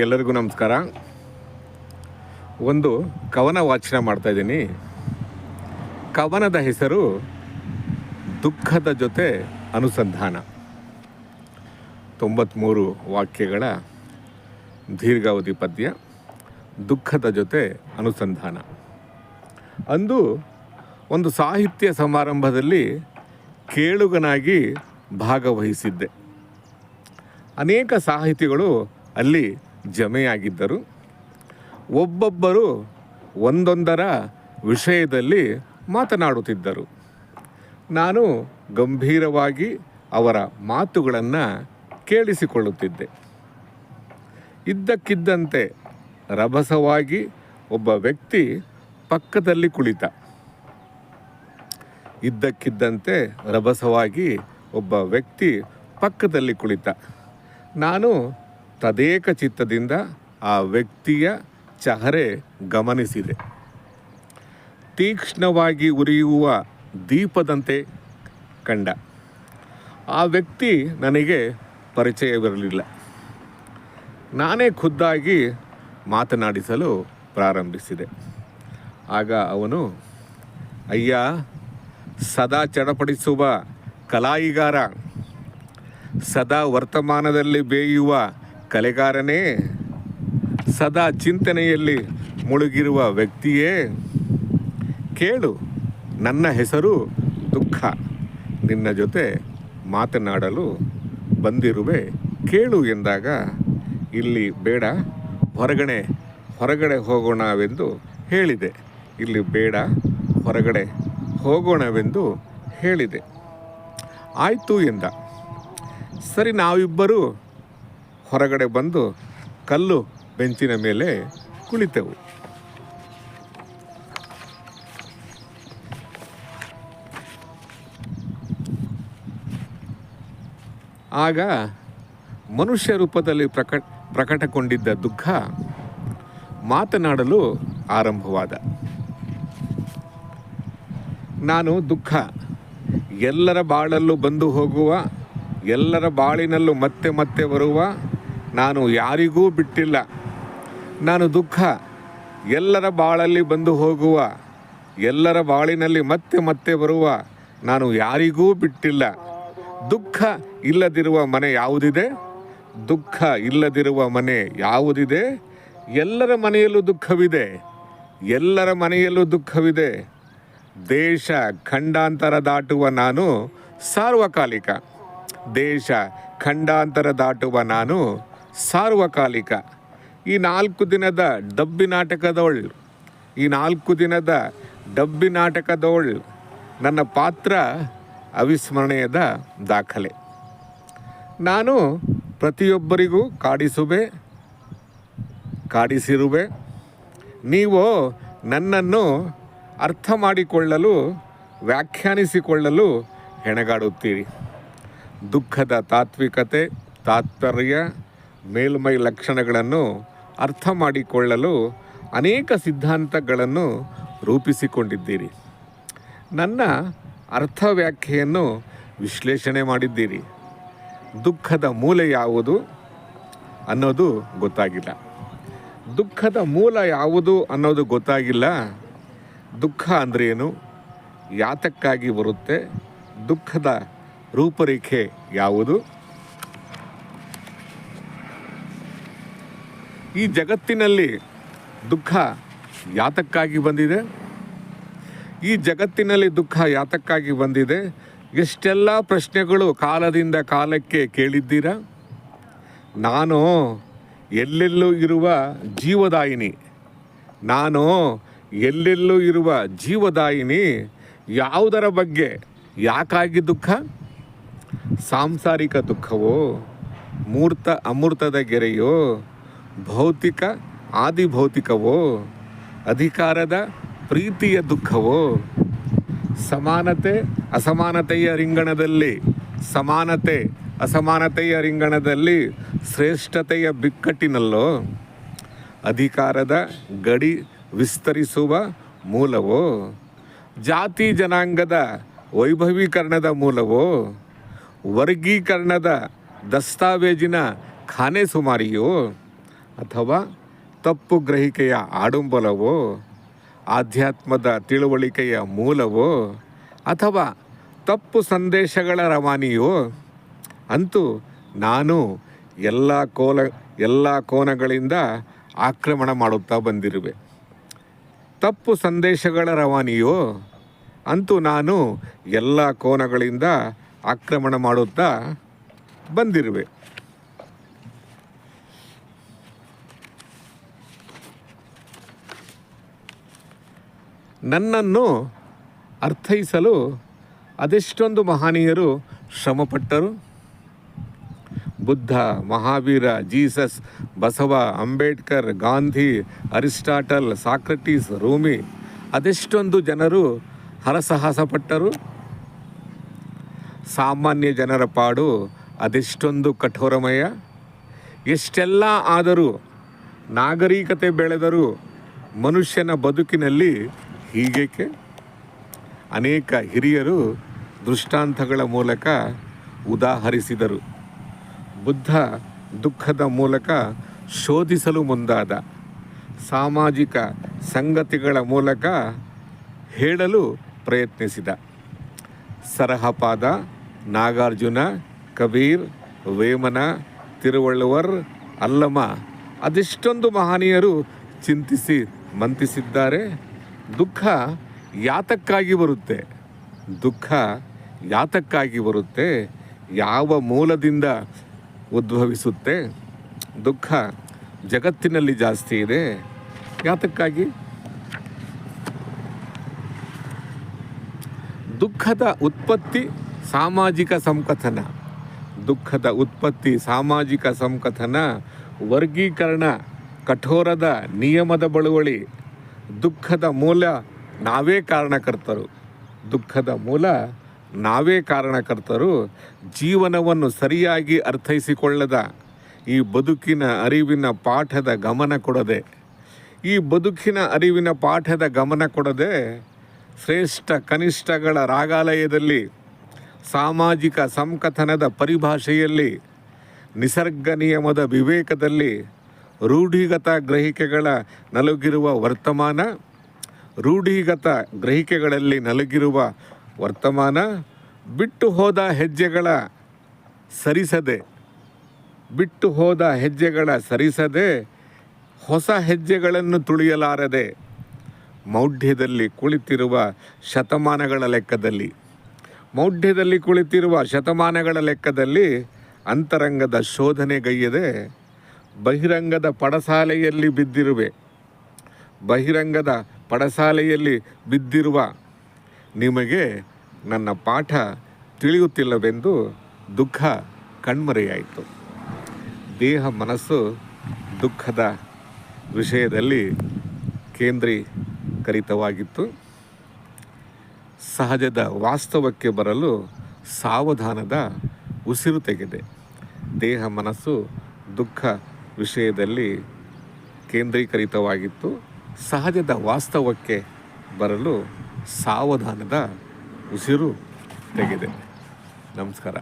ಎಲ್ಲರಿಗೂ ನಮಸ್ಕಾರ. ಒಂದು ಕವನ ವಾಚನ ಮಾಡ್ತಾಯಿದ್ದೀನಿ. ಕವನದ ಹೆಸರು ದುಃಖದ ಜೊತೆ ಅನುಸಂಧಾನ. 93 ವಾಕ್ಯಗಳ ದೀರ್ಘಾವಧಿ ಪದ್ಯ. ದುಃಖದ ಜೊತೆ ಅನುಸಂಧಾನ. ಅಂದು ಒಂದು ಸಾಹಿತ್ಯ ಸಮಾರಂಭದಲ್ಲಿ ಕೇಳುಗನಾಗಿ ಭಾಗವಹಿಸಿದ್ದೆ. ಅನೇಕ ಸಾಹಿತಿಗಳು ಅಲ್ಲಿ ಜಮೆಯಾಗಿದ್ದರು. ಒಬ್ಬೊಬ್ಬರು ಒಂದೊಂದರ ವಿಷಯದಲ್ಲಿ ಮಾತನಾಡುತ್ತಿದ್ದರು. ನಾನು ಗಂಭೀರವಾಗಿ ಅವರ ಮಾತುಗಳನ್ನು ಕೇಳಿಸಿಕೊಳ್ಳುತ್ತಿದ್ದೆ. ಇದ್ದಕ್ಕಿದ್ದಂತೆ ರಭಸವಾಗಿ ಒಬ್ಬ ವ್ಯಕ್ತಿ ಪಕ್ಕದಲ್ಲಿ ಕುಳಿತ. ಇದ್ದಕ್ಕಿದ್ದಂತೆ ರಭಸವಾಗಿ ಒಬ್ಬ ವ್ಯಕ್ತಿ ಪಕ್ಕದಲ್ಲಿ ಕುಳಿತ. ನಾನು ತದೇಕ ಚಿತ್ತದಿಂದ ಆ ವ್ಯಕ್ತಿಯ ಚಹರೆ ಗಮನಿಸಿದೆ. ತೀಕ್ಷ್ಣವಾಗಿ ಉರಿಯುವ ದೀಪದಂತೆ ಕಂಡ. ಆ ವ್ಯಕ್ತಿ ನನಗೆ ಪರಿಚಯವಿರಲಿಲ್ಲ. ನಾನೇ ಖುದ್ದಾಗಿ ಮಾತನಾಡಿಸಲು ಪ್ರಾರಂಭಿಸಿದೆ. ಆಗ ಅವನು, ಅಯ್ಯ, ಸದಾ ಚಡಪಡಿಸುವ ಕಲಾಯಿಗಾರ, ಸದಾ ವರ್ತಮಾನದಲ್ಲಿ ಬೇಯುವ ಕಲೆಗಾರನೇ, ಸದಾ ಚಿಂತನೆಯಲ್ಲಿ ಮುಳುಗಿರುವ ವ್ಯಕ್ತಿಯೇ, ಕೇಳು, ನನ್ನ ಹೆಸರು ದುಃಖ. ನಿನ್ನ ಜೊತೆ ಮಾತನಾಡಲು ಬಂದಿರುವೆ, ಕೇಳು ಎಂದಾಗ, ಇಲ್ಲಿ ಬೇಡ, ಹೊರಗಡೆ ಹೋಗೋಣವೆಂದು ಹೇಳಿದೆ. ಇಲ್ಲಿ ಬೇಡ, ಹೊರಗಡೆ ಹೋಗೋಣವೆಂದು ಹೇಳಿದೆ. ಆಯಿತು ಎಂದ. ಸರಿ, ನಾವಿಬ್ಬರು ಹೊರಗಡೆ ಬಂದು ಕಲ್ಲು ಬೆಂಚಿನ ಮೇಲೆ ಕುಳಿತೆವು. ಆಗ ಮನುಷ್ಯ ರೂಪದಲ್ಲಿ ಪ್ರಕಟಗೊಂಡಿದ್ದ ದುಃಖ ಮಾತನಾಡಲು ಆರಂಭವಾದ. ನಾನು ದುಃಖ, ಎಲ್ಲರ ಬಾಳಲ್ಲೂ ಬಂದು ಹೋಗುವ, ಎಲ್ಲರ ಬಾಳಿನಲ್ಲೂ ಮತ್ತೆ ಮತ್ತೆ ಬರುವ, ನಾನು ಯಾರಿಗೂ ಬಿಟ್ಟಿಲ್ಲ. ನಾನು ದುಃಖ, ಎಲ್ಲರ ಬಾಳಲ್ಲಿ ಬಂದು ಹೋಗುವ, ಎಲ್ಲರ ಬಾಳಿನಲ್ಲಿ ಮತ್ತೆ ಮತ್ತೆ ಬರುವ, ನಾನು ಯಾರಿಗೂ ಬಿಟ್ಟಿಲ್ಲ. ದುಃಖ ಇಲ್ಲದಿರುವ ಮನೆ ಯಾವುದಿದೆ? ದುಃಖ ಇಲ್ಲದಿರುವ ಮನೆ ಯಾವುದಿದೆ? ಎಲ್ಲರ ಮನೆಯಲ್ಲೂ ದುಃಖವಿದೆ, ಎಲ್ಲರ ಮನೆಯಲ್ಲೂ ದುಃಖವಿದೆ. ದೇಶ ಖಂಡಾಂತರ ದಾಟುವ ನಾನು ಸಾರ್ವಕಾಲಿಕ. ದೇಶ ಖಂಡಾಂತರ ದಾಟುವ ನಾನು ಸಾರ್ವಕಾಲಿಕ. ಈ 4 ದಿನದ ಡಬ್ಬಿ ನಾಟಕದವಳು ನನ್ನ ಪಾತ್ರ ಅವಿಸ್ಮರಣೀಯದ ದಾಖಲೆ. ನಾನು ಪ್ರತಿಯೊಬ್ಬರಿಗೂ ಕಾಡಿಸಿರುವೆ. ನೀವು ನನ್ನನ್ನು ಅರ್ಥ ಮಾಡಿಕೊಳ್ಳಲು, ವ್ಯಾಖ್ಯಾನಿಸಿಕೊಳ್ಳಲು ಹೆಣಗಾಡುತ್ತೀರಿ. ದುಃಖದ ತಾತ್ವಿಕತೆ, ತಾತ್ಪರ್ಯ, ಮೇಲ್ಮೈ ಲಕ್ಷಣಗಳನ್ನು ಅರ್ಥ ಮಾಡಿಕೊಳ್ಳಲು ಅನೇಕ ಸಿದ್ಧಾಂತಗಳನ್ನು ರೂಪಿಸಿಕೊಂಡಿದ್ದೀರಿ. ನನ್ನ ಅರ್ಥ ವ್ಯಾಖ್ಯೆಯನ್ನು ವಿಶ್ಲೇಷಣೆ ಮಾಡಿದ್ದೀರಿ. ದುಃಖದ ಮೂಲ ಯಾವುದು ಅನ್ನೋದು ಗೊತ್ತಾಗಿಲ್ಲ. ದುಃಖದ ಮೂಲ ಯಾವುದು ಅನ್ನೋದು ಗೊತ್ತಾಗಿಲ್ಲ. ದುಃಖ ಅಂದ್ರೇನು? ಯಾತಕ್ಕಾಗಿ ಬರುತ್ತೆ? ದುಃಖದ ರೂಪರೇಖೆ ಯಾವುದು? ಈ ಜಗತ್ತಿನಲ್ಲಿ ದುಃಖ ಯಾತಕ್ಕಾಗಿ ಬಂದಿದೆ? ಈ ಜಗತ್ತಿನಲ್ಲಿ ದುಃಖ ಯಾತಕ್ಕಾಗಿ ಬಂದಿದೆ? ಎಷ್ಟೆಲ್ಲ ಪ್ರಶ್ನೆಗಳು ಕಾಲದಿಂದ ಕಾಲಕ್ಕೆ ಕೇಳಿದ್ದೀರಾ? ನಾನು ಎಲ್ಲೆಲ್ಲೂ ಇರುವ ಜೀವದಾಯಿನಿ. ಯಾವುದರ ಬಗ್ಗೆ, ಯಾಕಾಗಿ ದುಃಖ? ಸಾಂಸಾರಿಕ ದುಃಖವೋ? ಮೂರ್ತ ಅಮೂರ್ತದ ಗೆರೆಯೋ? ಭೌತಿಕ ಆದಿಭೌತಿಕವೋ? ಅಧಿಕಾರದ ಪ್ರೀತಿಯ ದುಃಖವೋ? ಸಮಾನತೆ ಅಸಮಾನತೆಯ ರಿಂಗಣದಲ್ಲಿ ಶ್ರೇಷ್ಠತೆಯ ಬಿಕ್ಕಟ್ಟಿನಲ್ಲೋ? ಅಧಿಕಾರದ ಗಡಿ ವಿಸ್ತರಿಸುವ ಮೂಲವೋ? ಜಾತಿ ಜನಾಂಗದ ವೈಭವೀಕರಣದ ಮೂಲವೋ? ವರ್ಗೀಕರಣದ ದಸ್ತಾವೇಜಿನ ಖಾನೆ ಸುಮಾರಿಯೋ? ಅಥವಾ ತಪ್ಪು ಗ್ರಹಿಕೆಯ ಆಡುಂಬಲವೋ, ಆಧ್ಯಾತ್ಮದ ತಿಳುವಳಿಕೆಯ ಮೂಲವೋ, ಅಥವಾ ತಪ್ಪು ಸಂದೇಶಗಳ ರವಾನೆಯೋ, ಅಂತೂ ನಾನು ಎಲ್ಲ ಕೋನಗಳಿಂದ ಆಕ್ರಮಣ ಮಾಡುತ್ತಾ ಬಂದಿರುವೆ. ತಪ್ಪು ಸಂದೇಶಗಳ ರವಾನೆಯೋ, ಅಂತೂ ನಾನು ಎಲ್ಲ ಕೋನಗಳಿಂದ ಆಕ್ರಮಣ ಮಾಡುತ್ತಾ ಬಂದಿರುವೆ. ನನ್ನನ್ನು ಅರ್ಥೈಸಲು ಅದೆಷ್ಟೊಂದು ಮಹನೀಯರು ಶ್ರಮಪಟ್ಟರು. Buddha, Mahavira, Jesus, Basava, Ambedkar, Gandhi, Aristotle, Socrates, Rumi, ಅದೆಷ್ಟೊಂದು ಜನರು ಹರಸಾಹಸಪಟ್ಟರು. ಸಾಮಾನ್ಯ ಜನರ ಪಾಡು ಅದೆಷ್ಟೊಂದು ಕಠೋರಮಯ. ಎಷ್ಟೆಲ್ಲ ಆದರೂ, ನಾಗರಿಕತೆ ಬೆಳೆದರೂ ಮನುಷ್ಯನ ಬದುಕಿನಲ್ಲಿ ಹೀಗೇಕೆ? ಅನೇಕ ಹಿರಿಯರು ದೃಷ್ಟಾಂತಗಳ ಮೂಲಕ ಉದಾಹರಿಸಿದರು. ಬುದ್ಧ ದುಃಖದ ಮೂಲಕ ಶೋಧಿಸಲು ಮುಂದಾದ, ಸಾಮಾಜಿಕ ಸಂಗತಿಗಳ ಮೂಲಕ ಹೇಳಲು ಪ್ರಯತ್ನಿಸಿದ. ಸರಹಪಾದ, ನಾಗಾರ್ಜುನ, ಕಬೀರ್, ವೇಮನ, ತಿರುವಳ್ಳುವರ್, ಅಲ್ಲಮ, ಅದೆಷ್ಟೊಂದು ಮಹನೀಯರು ಚಿಂತಿಸಿ ಮಂತಿಸಿದ್ದಾರೆ. ದುಃಖ ಯಾತಕ್ಕಾಗಿ ಬರುತ್ತೆ? ದುಃಖ ಯಾತಕ್ಕಾಗಿ ಬರುತ್ತೆ? ಯಾವ ಮೂಲದಿಂದ ಉದ್ಭವಿಸುತ್ತೆ? ದುಃಖ ಜಗತ್ತಿನಲ್ಲಿ ಜಾಸ್ತಿ ಇದೆ, ಯಾತಕ್ಕಾಗಿ? ದುಃಖದ ಉತ್ಪತ್ತಿ ಸಾಮಾಜಿಕ ಸಂಕಥನ. ದುಃಖದ ಉತ್ಪತ್ತಿ ಸಾಮಾಜಿಕ ಸಂಕಥನ, ವರ್ಗೀಕರಣ, ಕಠೋರದ ನಿಯಮದ ಬಳುವಳಿ. ದುಃಖದ ಮೂಲ ನಾವೇ ಕಾರಣಕರ್ತರು. ದುಃಖದ ಮೂಲ ನಾವೇ ಕಾರಣಕರ್ತರು. ಜೀವನವನ್ನು ಸರಿಯಾಗಿ ಅರ್ಥೈಸಿಕೊಳ್ಳದ, ಈ ಬದುಕಿನ ಅರಿವಿನ ಪಾಠದ ಗಮನ ಕೊಡದೆ, ಶ್ರೇಷ್ಠ ಕನಿಷ್ಠಗಳ ರಾಗಾಲಯದಲ್ಲಿ, ಸಾಮಾಜಿಕ ಸಂಕಥನದ ಪರಿಭಾಷೆಯಲ್ಲಿ, ನಿಸರ್ಗ ನಿಯಮದ ವಿವೇಕದಲ್ಲಿ, ರೂಢಿಗತ ಗ್ರಹಿಕೆಗಳಲ್ಲಿ ನಲುಗಿರುವ ವರ್ತಮಾನ, ಬಿಟ್ಟು ಹೋದ ಹೆಜ್ಜೆಗಳ ಸರಿಸದೆ ಹೊಸ ಹೆಜ್ಜೆಗಳನ್ನು ತುಳಿಯಲಾರದೆ, ಮೌಢ್ಯದಲ್ಲಿ ಕುಳಿತಿರುವ ಶತಮಾನಗಳ ಲೆಕ್ಕದಲ್ಲಿ ಅಂತರಂಗದ ಶೋಧನೆಗೈಯದೆ ಬಹಿರಂಗದ ಪಡಸಾಲೆಯಲ್ಲಿ ಬಿದ್ದಿರುವ ನಿಮಗೆ ನನ್ನ ಪಾಠ ತಿಳಿಯುತ್ತಿಲ್ಲವೆಂದು ದುಃಖ ಕಣ್ಮರೆಯಾಯಿತು. ದೇಹ ಮನಸ್ಸು ದುಃಖದ ವಿಷಯದಲ್ಲಿ ಕೇಂದ್ರೀಕರಿತವಾಗಿತ್ತು. ಸಹಜದ ವಾಸ್ತವಕ್ಕೆ ಬರಲು ಸಾವಧಾನದ ಉಸಿರು ತೆಗೆದೆ. ದೇಹ ಮನಸ್ಸು ದುಃಖ ವಿಷಯದಲ್ಲಿ ಕೇಂದ್ರೀಕರಿತವಾಗಿತ್ತು. ಸಹಜದ ವಾಸ್ತವಕ್ಕೆ ಬರಲು ಸಾವಧಾನದ ಉಸಿರು ತೆಗೆದೆ. ನಮಸ್ಕಾರ.